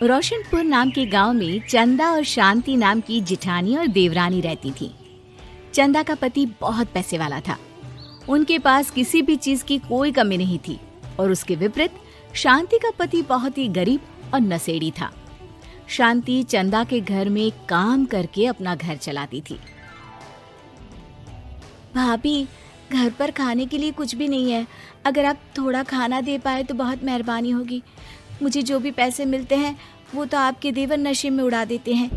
रोशनपुर नाम के गांव में चंदा और शांति नाम की जिठानी और देवरानी रहती थी। चंदा का पति बहुत पैसे वाला था। उनके पास किसी भी चीज की कोई कमी नहीं थी और उसके विपरीत शांति का पति बहुत ही गरीब और नशेड़ी था। शांति चंदा के घर में काम करके अपना घर चलाती थी। भाभी, घर पर खाने के लिए कुछ भी नहीं है। अगर आप थोड़ा खाना दे पाए तो बहुत मेहरबानी होगी। मुझे जो भी पैसे मिलते हैं वो तो आपके देवर नशे में उड़ा देते हैं।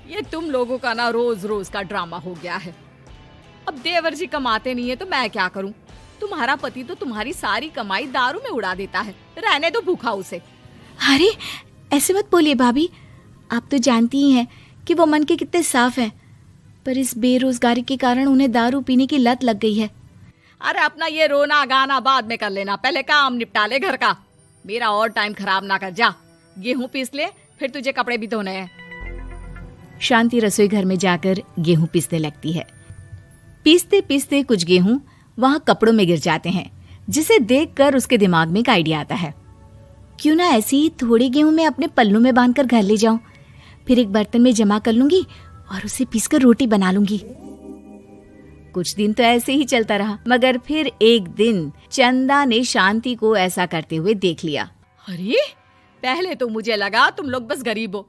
ये तुम लोगों का ना रोज रोज का ड्रामा हो गया है। अब देवर जी कमाते नहीं है तो मैं क्या करूं? तुम्हारा पति तो तुम्हारी सारी कमाई दारू में उड़ा देता है। रहने दो भूखा उसे। अरे ऐसे मत बोलिए भाभी, आप तो जानती ही हैं कि वो मन के कितने साफ हैं, पर इस बेरोजगारी के कारण उन्हें दारू पीने की लत लग गई है। अरे अपना ये रोना गाना बाद में कर लेना, पहले काम निपटा ले घर का। मेरा और टाइम खराब ना कर। जा गेहूं पीस ले, फिर तुझे कपड़े भी धोने हैं। शांति रसोई घर में जाकर गेहूं पीसने लगती है। पीसते पीसते कुछ गेहूं वहां कपड़ों में गिर जाते हैं, जिसे देखकर उसके दिमाग में एक आइडिया आता है। क्यों ना ऐसे ही थोड़े गेहूं मैं अपने पल्लू में बांधकर घर ले जाऊं, फिर एक बर्तन में जमा कर लूंगी और उसे पीसकर रोटी बना लूंगी। कुछ दिन तो ऐसे ही चलता रहा, मगर फिर एक दिन चंदा ने शांति को ऐसा करते हुए देख लिया। अरे पहले तो मुझे लगा तुम लोग बस गरीब हो,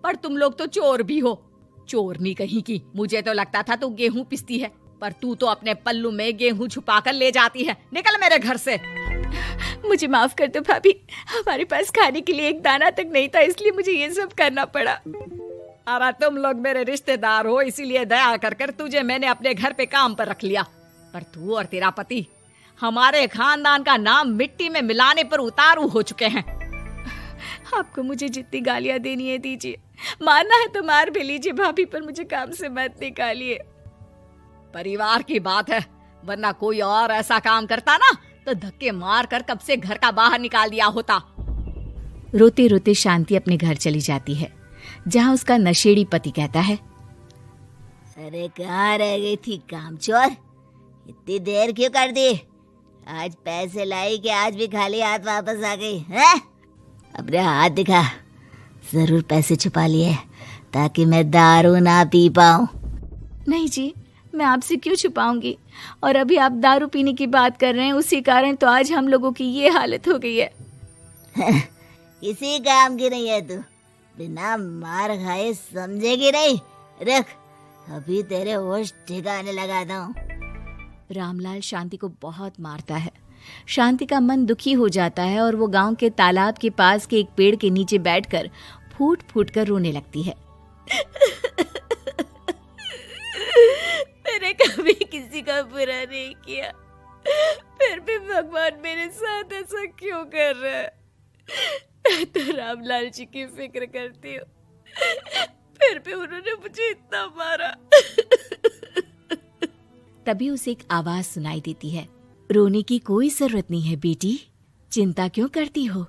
पर तुम लोग तो चोर भी हो। चोरनी कहीं की। मुझे तो लगता था तू गेहूं पिसती है, पर तू तो अपने पल्लू में गेहूं छुपाकर ले जाती है। निकल मेरे घर से। मुझे माफ कर दो भाभी, हमारे पास खाने के लिए एक दाना तक नहीं था, इसलिए मुझे ये सब करना पड़ा। अरे तुम लोग मेरे रिश्तेदार हो, इसीलिए दया कर कर तुझे मैंने अपने घर पे काम पर रख लिया, पर तू और तेरा पति हमारे खानदान का नाम मिट्टी में मिलाने पर उतारू हो चुके हैं। आपको मुझे जितनी गालियां देनी है दीजिए, मारना है तो मार भी लीजिए भाभी, पर मुझे काम से मत निकालिए। परिवार की बात है, वरना कोई और ऐसा काम करता ना तो धक्के मार कर कब से घर का बाहर निकाल दिया होता। रोते रोते शांति अपने घर चली जाती है, जहाँ उसका नशेड़ी पति कहता है, अरे कहाँ रह गई थी कामचोर? इतनी देर क्यों कर दी? आज पैसे लाई कि आज भी खाली हाथ वापस आ गई है? अपने हाथ दिखा। जरूर पैसे छुपा लिए ताकि मैं दारू ना पी पाऊं। नहीं जी, मैं आपसे क्यों छुपाऊंगी, और अभी आप दारू पीने की बात कर रहे हैं, उसी कारण तो आज हम लोगों की ये हालत हो गई है। किसी काम की नहीं है तू, बिना मार खाए समझेगी नहीं। रख, अभी तेरे होश ठिकाने लगाता हूँ। रामलाल शांति को बहुत मारता है। शांति का मन दुखी हो जाता है और वो गांव के तालाब के पास के एक पेड़ के नीचे बैठकर फूट फूट कर रोने लगती है। मैंने कभी किसी का बुरा नहीं किया, फिर भी भगवान मेरे साथ ऐसा क्यों कर रहा है? मैं तो रामलाल जी की फिक्र करती हूँ, फिर भी उन्होंने मुझे इतना मारा। तभी उसे एक आवाज सुनाई देती है, रोने की कोई जरूरत नहीं है बेटी, चिंता क्यों करती हो?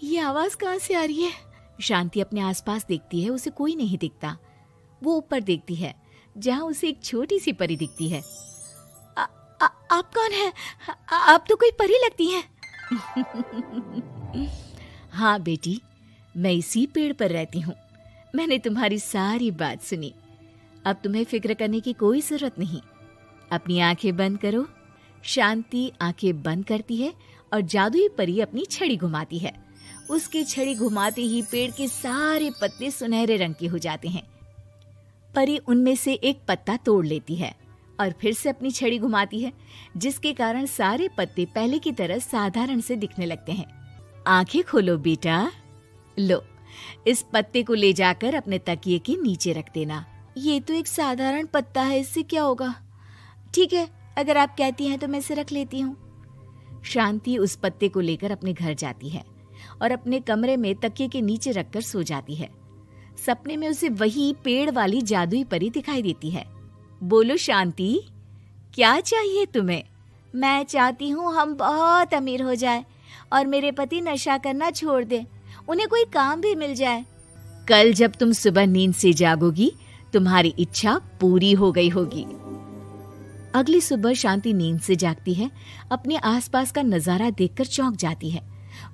ये आवाज कहाँ से आ रही है? शांति अपने आसपास देखती है, उसे कोई नहीं दिखता। वो ऊपर देखती है, जहाँ उसे एक छोटी सी परी दिखती है। आप कौन है? आप तो कोई परी लगती हैं। हाँ बेटी, मैं इसी पेड़ पर रहती हूँ। मैंने तुम्हारी सारी बात सुनी, अब तुम्हें फिक्र करने की कोई जरूरत नहीं। अपनी आंखें बंद करो। शांति आंखें बंद करती है और जादुई परी अपनी छड़ी घुमाती है। उसकी छड़ी घुमाते ही पेड़ के सारे पत्ते सुनहरे रंग के हो जाते हैं। परी उनमें से एक पत्ता तोड़ लेती है और फिर से अपनी छड़ी घुमाती है, जिसके कारण सारे पत्ते पहले की तरह साधारण से दिखने लगते हैं। आंखें खोलो बेटा। लो, इस पत्ते को ले जाकर अपने तकिए के नीचे रख देना। ये तो एक साधारण पत्ता है, इससे क्या होगा? ठीक है, अगर आप कहती हैं तो मैं इसे रख लेती हूँ। शांति उस पत्ते को लेकर अपने घर जाती है और अपने कमरे में तकिए के नीचे रखकर सो जाती है। सपने में उसे वही पेड़ वाली जादुई परी दिखाई देती है। बोलो शांति, क्या चाहिए तुम्हें? मैं चाहती हूँ हम बहुत अमीर हो जाए और मेरे पति नशा करना छोड़ दे, उन्हें कोई काम भी मिल जाए। कल जब तुम सुबह नींद से जागोगी, तुम्हारी इच्छा पूरी हो गई होगी। अगली सुबह शांति नींद से जागती है, अपने आसपास का नजारा देखकर चौंक जाती है।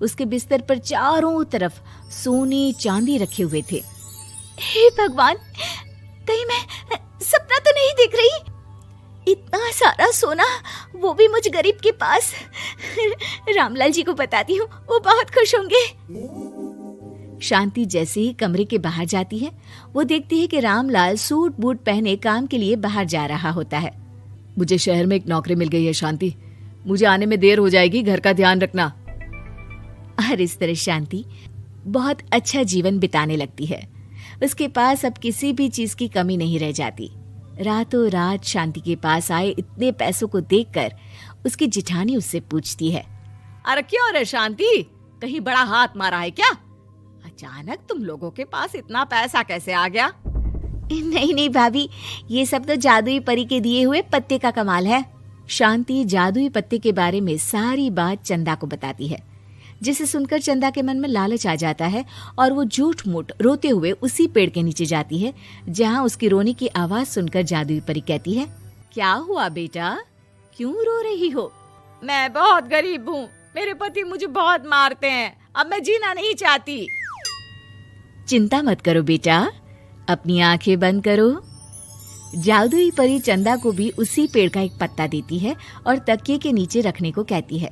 उसके बिस्तर पर चारों तरफ सोने चांदी रखे हुए थे। हे भगवान, कहीं मैं सपना तो नहीं देख रही? इतना सारा सोना, वो भी मुझ गरीब के पास। रामलाल जी को बताती हूँ, वो बहुत खुश होंगे। शांति जैसे ही कमरे के बाहर जाती है, वो देखती है कि रामलाल सूट बूट पहने काम के लिए बाहर जा रहा होता है। मुझे शहर में एक नौकरी मिल गई है शांति, मुझे आने में देर हो जाएगी, घर का ध्यान रखना। और इस तरह शांति बहुत अच्छा जीवन बिताने लगती है। उसके पास अब किसी भी चीज की कमी नहीं रह जाती। रातों रात शांति के पास आए इतने पैसों को देखकर उसकी जिठानी उससे पूछती है, अरे क्यों रे शांति, कहीं बड़ा हाथ मारा है क्या? अचानक तुम लोगों के पास इतना पैसा कैसे आ गया? नहीं भाभी, ये सब तो जादुई परी के दिए हुए पत्ते का कमाल है। शांति जादुई पत्ते के बारे में सारी बात चंदा को बताती है, जिसे सुनकर चंदा के मन में लालच आ जाता है और वो झूठ मूठ रोते हुए उसी पेड़ के नीचे जाती है जहाँ उसकी रोने की आवाज सुनकर जादुई परी कहती है, क्या हुआ बेटा, क्यों रो रही हो? मैं बहुत गरीब हूँ, मेरे पति मुझे बहुत मारते हैं, अब मैं जीना नहीं चाहती। चिंता मत करो बेटा, अपनी आंखें बंद करो। जादुई परी चंदा को भी उसी पेड़ का एक पत्ता देती है और तकिए के नीचे रखने को कहती है।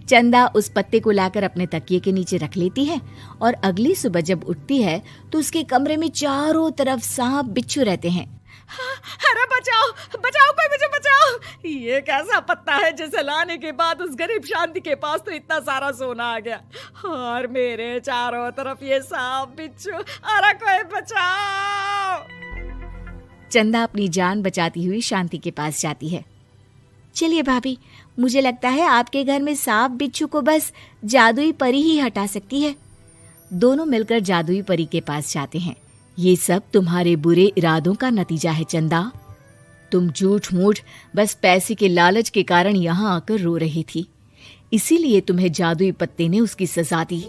चंदा उस पत्ते को लाकर अपने तकिए के नीचे रख लेती है और अगली सुबह जब उठती है तो उसके कमरे में चारों तरफ सांप बिच्छू रहते हैं। अरे बचाओ बचाओ, कोई मुझे बचाओ, ये कैसा पत्ता है जिसे लाने के बाद उस गरीब शांति के पास तो इतना सारा सोना आ गया और मेरे चारों तरफ ये सांप बिच्छू, अरे कोई बचाओ। चंदा अपनी जान बचाती हुई शांति के पास जाती है। चलिए भाभी, मुझे लगता है आपके घर में सांप बिच्छू को बस जादुई परी ही हटा सकती है। दोनों मिलकर जादुई परी के पास जाते हैं। ये सब तुम्हारे बुरे इरादों का नतीजा है चंदा। तुम झूठ मूठ बस पैसे के लालच के कारण यहाँ आकर रो रही थी, इसीलिए तुम्हें जादुई पत्ते ने उसकी सजा दी।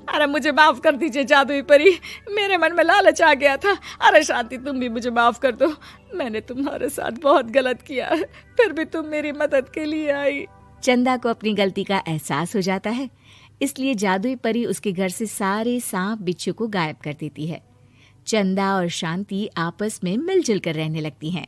अरे मुझे माफ कर दीजिए जादुई परी, मेरे मन में लालच आ गया था। अरे शांति, तुम भी मुझे माफ कर दो, मैंने तुम्हारे साथ बहुत गलत किया है, फिर भी तुम मेरी मदद के लिए आई। चंदा को अपनी गलती का एहसास हो जाता है, इसलिए जादुई परी उसके घर से सारे सांप बिच्छू को गायब कर देती है। चंदा और शांति आपस में मिलजुल कर रहने लगती हैं।